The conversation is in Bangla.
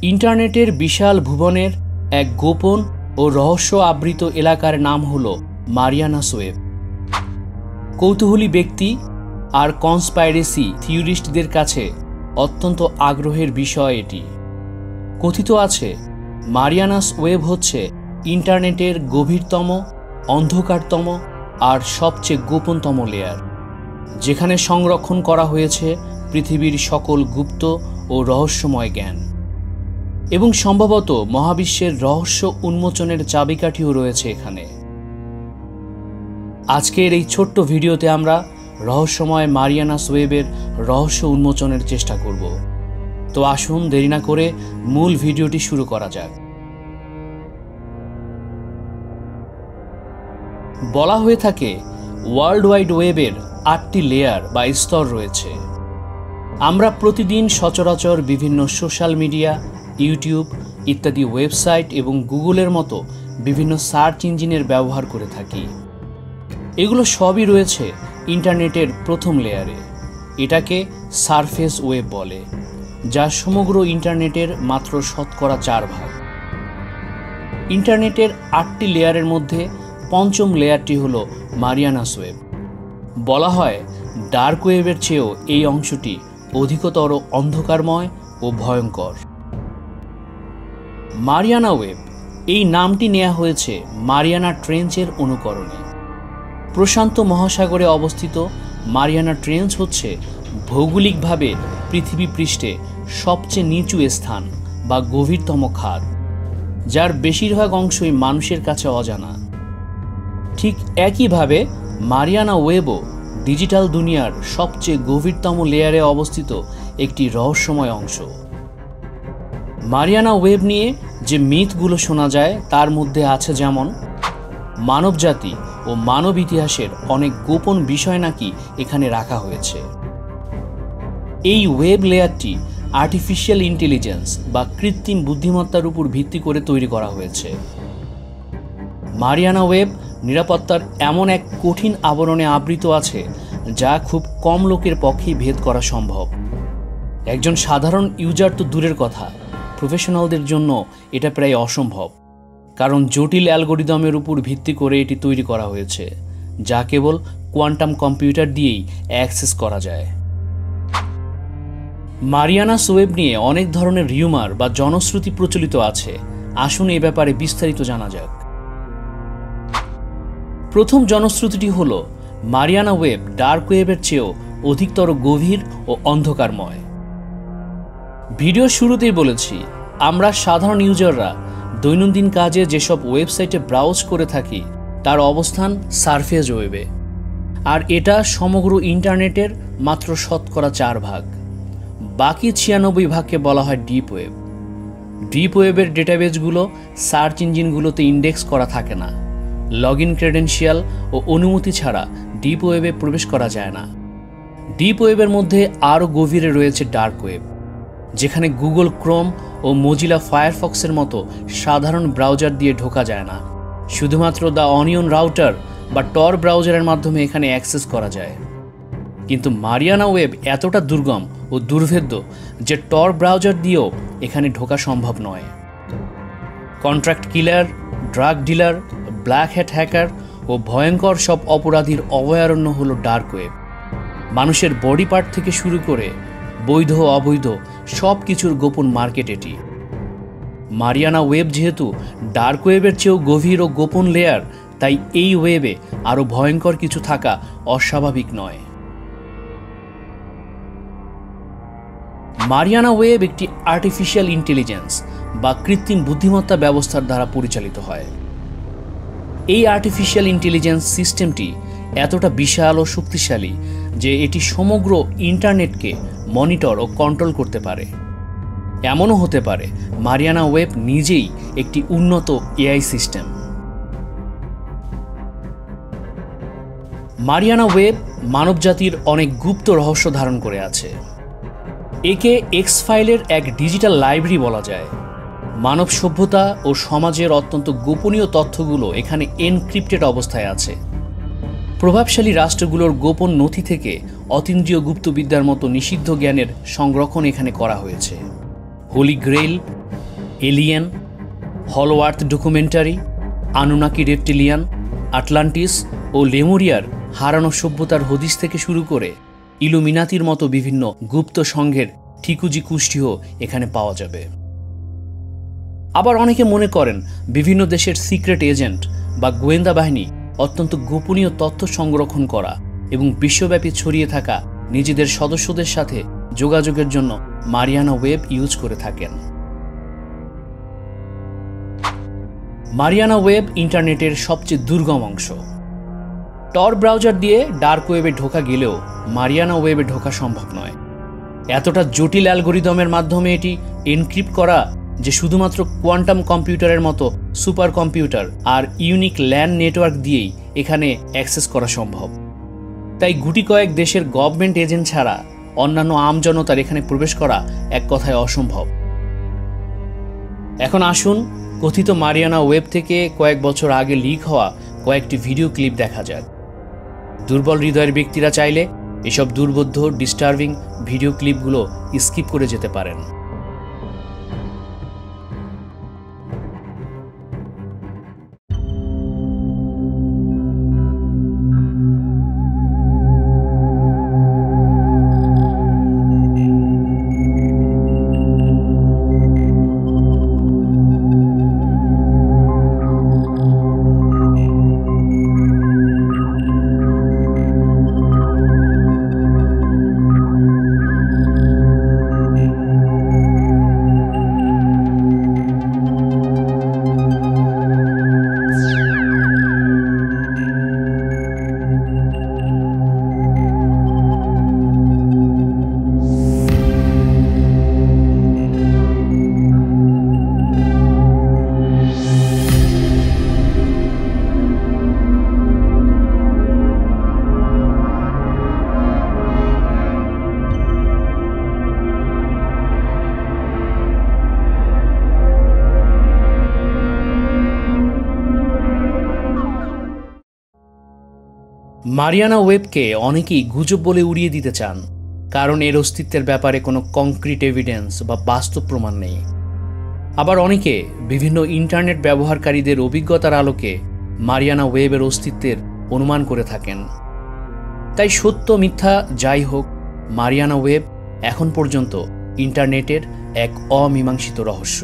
ইন্টারনেটের বিশাল ভুবনের এক গোপন ও রহস্য আবৃত এলাকার নাম হল মারিয়ানাস ওয়েব। কৌতূহলী ব্যক্তি আর কনস্পাইরেসি থিওরিস্টদের কাছে অত্যন্ত আগ্রহের বিষয় এটি। কথিত আছে মারিয়ানাস ওয়েব হচ্ছে ইন্টারনেটের গভীরতম, অন্ধকারতম আর সবচেয়ে গোপনতম লেয়ার, যেখানে সংরক্ষণ করা হয়েছে পৃথিবীর সকল গুপ্ত ও রহস্যময় জ্ঞান, এবং সম্ভবত মহাবিশ্বের রহস্য উন্মোচনের চাবিকাঠিও রয়েছে এখানে। আজকের এই ছোট্ট ভিডিওতে আমরা রহস্যময় মারিয়ানাস ওয়েবের রহস্য উন্মোচনের চেষ্টা করব। তো আসুন দেরি না করে মূল ভিডিওটি শুরু করা যাক। বলা হয়ে থাকে ওয়ার্ল্ড ওয়াইড ওয়েবের 8টি লেয়ার বা স্তর রয়েছে। আমরা প্রতিদিন সচরাচর বিভিন্ন সোশ্যাল মিডিয়া, ইউটিউব ইত্যাদি ওয়েবসাইট এবং গুগলের মতো বিভিন্ন সার্চ ইঞ্জিনের ব্যবহার করে থাকি। এগুলো সবই রয়েছে ইন্টারনেটের প্রথম লেয়ারে। এটাকে সারফেস ওয়েব বলে, যা সমগ্র ইন্টারনেটের মাত্র 4% ইন্টারনেটের 8টি লেয়ারের মধ্যে পঞ্চম লেয়ারটি হল মারিয়ানাস ওয়েব। বলা হয় ডার্ক ওয়েবের চেয়েও এই অংশটি অধিকতর অন্ধকারময় ও ভয়ঙ্কর। মারিয়ানা ওয়েব এই নামটি নেওয়া হয়েছে মারিয়ানা ট্রেঞ্চের অনুকরণে। প্রশান্ত মহাসাগরে অবস্থিত মারিয়ানা ট্রেঞ্চ হচ্ছে ভৌগোলিকভাবে পৃথিবী পৃষ্ঠে সবচেয়ে নিচু স্থান বা গভীরতম খাদ, যার বেশিরভাগ অংশই মানুষের কাছে অজানা। ঠিক একইভাবে মারিয়ানা ওয়েবও ডিজিটাল দুনিয়ার সবচেয়ে গভীরতম লেয়ারে অবস্থিত একটি রহস্যময় অংশ। মারিয়ানা ওয়েব নিয়ে যে মিথগুলো শোনা যায় তার মধ্যে আছে যেমন মানবজাতি ও মানব ইতিহাসের অনেক গোপন বিষয় নাকি এখানে রাখা হয়েছে। এই ওয়েব লেয়ারটি আর্টিফিশিয়াল ইন্টেলিজেন্স বা কৃত্রিম বুদ্ধিমত্তার উপর ভিত্তি করে তৈরি করা হয়েছে। মারিয়ানা ওয়েব নিরাপত্তার এমন এক কঠিন আবরণে আবৃত আছে যা খুব কম লোকের পক্ষেই ভেদ করা সম্ভব। একজন সাধারণ ইউজার তো দূরের কথা, প্রফেশনালদের জন্য এটা প্রায় অসম্ভব, কারণ জটিল অ্যালগোরিদমের উপর ভিত্তি করে এটি তৈরি করা হয়েছে, যা কেবল কোয়ান্টাম কম্পিউটার দিয়েই অ্যাক্সেস করা যায়। মারিয়ানাস ওয়েব নিয়ে অনেক ধরনের রিউমার বা জনশ্রুতি প্রচলিত আছে। আসুন এ ব্যাপারে বিস্তারিত জানা যাক। প্রথম জনশ্রুতিটি হল মারিয়ানা ওয়েব ডার্ক ওয়েবের চেয়েও অধিকতর গভীর ও অন্ধকারময়। ভিডিও শুরুতেই বলেছি, আমরা সাধারণ ইউজাররা দৈনন্দিন কাজে যেসব ওয়েবসাইটে ব্রাউজ করে থাকি তার অবস্থান সারফেস ওয়েবে, আর এটা সমগ্র ইন্টারনেটের মাত্র 4%। বাকি 96% বলা হয় ডিপ ওয়েব। ডিপ ওয়েবের ডেটাবেসগুলো সার্চ ইঞ্জিনগুলোতে ইন্ডেক্স করা থাকে না। লগ ইন ক্রেডেনশিয়াল ও অনুমতি ছাড়া ডিপ ওয়েবে প্রবেশ করা যায় না। ডিপ ওয়েবের মধ্যে আরও গভীরে রয়েছে ডার্ক ওয়েব, যেখানে গুগল ক্রোম ও মোজিলা ফায়ারফক্সের মতো সাধারণ ব্রাউজার দিয়ে ঢোকা যায় না। শুধুমাত্র দ্য অনিয়ন রাউটার বা টর ব্রাউজারের মাধ্যমে এখানে অ্যাক্সেস করা যায়। কিন্তু মারিয়ানা ওয়েব এতটা দুর্গম ও দুর্ভেদ্য যে টর ব্রাউজার দিয়েও এখানে ঢোকা সম্ভব নয়। Contract killer, drug dealer, black hat hacker ও ভয়ঙ্কর সব অপরাধীর অভয়ারণ্য হলো ডার্ক ওয়েব। মানুষের বডি পার্ট থেকে শুরু করে বৈধ অবৈধ সব কিছুর গোপন মার্কেট এটি। মারিয়ানা ওয়েব যেহেতু ডার্ক ওয়েবের চেয়েও গভীর ও গোপন লেয়ার, তাই এই ওয়েবে আরও ভয়ঙ্কর কিছু থাকা অস্বাভাবিক নয়। মারিয়ানা ওয়েব একটি আর্টিফিশিয়াল ইন্টেলিজেন্স বা কৃত্রিম বুদ্ধিমত্তা ব্যবস্থার দ্বারা পরিচালিত হয়। এই আর্টিফিশিয়াল ইন্টেলিজেন্স সিস্টেমটি এতটা বিশাল ও শক্তিশালী যে এটি সমগ্র ইন্টারনেটকে মনিটর ও কন্ট্রোল করতে পারে। এমনও হতে পারে মারিয়ানা ওয়েব নিজেই একটি উন্নত এআই সিস্টেম। মারিয়ানা ওয়েব মানবজাতির অনেক গুপ্ত রহস্য ধারণ করে আছে। একে এক্স ফাইলের এক ডিজিটাল লাইব্রেরি বলা যায়। মানব সভ্যতা ও সমাজের অত্যন্ত গোপনীয় তথ্যগুলো এখানে এনক্রিপ্টেড অবস্থায় আছে। প্রভাবশালী রাষ্ট্রগুলোর গোপন নথি থেকে অতীন্দ্রিয় গুপ্তবিদ্যার মতো নিষিদ্ধ জ্ঞানের সংরক্ষণ এখানে করা হয়েছে। হোলি গ্রেইল, এলিয়েন, হলো আর্থ ডকুমেন্টারি, আনুনাকি রেপ্টিলিয়ান, আটলান্টিস ও লেমুরিয়ার হারানো সভ্যতার হদিস থেকে শুরু করে ইলুমিনাতির মতো বিভিন্ন গুপ্ত সংঘের ঠিকুজি কুষ্টিও এখানে পাওয়া যাবে। আবার অনেকে মনে করেন বিভিন্ন দেশের সিক্রেট এজেন্ট বা গোয়েন্দা বাহিনী অত্যন্ত গোপনীয় তথ্য সংরক্ষণ করা এবং বিশ্বব্যাপী ছড়িয়ে থাকা নিজেদের সদস্যদের সাথে যোগাযোগের জন্য মারিয়ানা ওয়েব ইউজ করে থাকেন। মারিয়ানা ওয়েব ইন্টারনেটের সবচেয়ে দুর্গম অংশ। টর ব্রাউজার দিয়ে ডার্ক ওয়েবে ঢোকা গেলেও মারিয়ানা ওয়েবে ঢোকা সম্ভব নয়। এতটা জটিল অ্যালগোরিদমের মাধ্যমে এটি এনক্রিপ্ট করা যে শুধুমাত্র কোয়ান্টাম কম্পিউটারের মতো সুপার কম্পিউটার আর ইউনিক ল্যান্ড নেটওয়ার্ক দিয়েই এখানে অ্যাক্সেস করা সম্ভব। তাই গুটি কয়েক দেশের গভর্নমেন্ট এজেন্ট ছাড়া অন্যান্য আমজনতার এখানে প্রবেশ করা এক কথায় অসম্ভব। এখন আসুন কথিত মারিয়ানা ওয়েব থেকে কয়েক বছর আগে লিক হওয়া কয়েকটি ভিডিও ক্লিপ দেখা যাক। দুর্বল হৃদয়ের ব্যক্তিরা চাইলে এসব দুর্বোধ্য ডিস্টার্বিং ভিডিও ক্লিপগুলো স্কিপ করে যেতে পারেন। মারিয়ানা ওয়েবকে অনেকেই গুজব বলে উড়িয়ে দিতে চান, কারণ এর অস্তিত্বের ব্যাপারে কোনো কংক্রিট এভিডেন্স বা বাস্তব প্রমাণ নেই। আবার অনেকে বিভিন্ন ইন্টারনেট ব্যবহারকারীদের অভিজ্ঞতার আলোকে মারিয়ানা ওয়েবের অস্তিত্বের অনুমান করে থাকেন। তাই সত্য মিথ্যা যাই হোক, মারিয়ানা ওয়েব এখন পর্যন্ত ইন্টারনেটের এক অমীমাংসিত রহস্য।